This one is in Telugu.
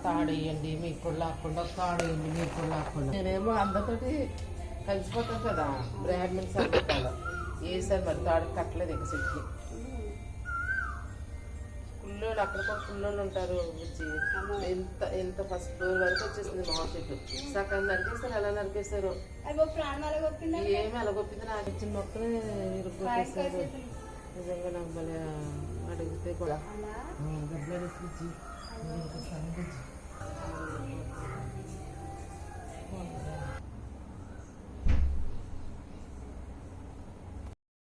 తాడు వేయండి మీకు కూడా లాక్కుండా తాడు వేయండి మీకు కూడా లాక్కుండా నేనేమో అందరితోటి కలిసిపోతాను కదా బ్రాహ్మిన్స్ అనుకుంటాను వేసాను మరి తాడు కట్టలేదు ఇక చెట్టుకి కుల్లోళ్ళు అక్కడ కూడా కుల్లోళ్ళు ఉంటారు వచ్చి ఎంత ఎంత ఫస్ట్ ఫ్లోర్ వరకు వచ్చేసింది మా చెట్టు సగం నరికేస్తారు ఎలా నరికేస్తారు ఏమి అలగొప్పింది నాకు ఇచ్చిన మొక్కలు ఇరుగొట్టేస్తారు నిజంగా నాకు భలే అడిగితే కూడా డబ్బులు తీసుకొచ్చి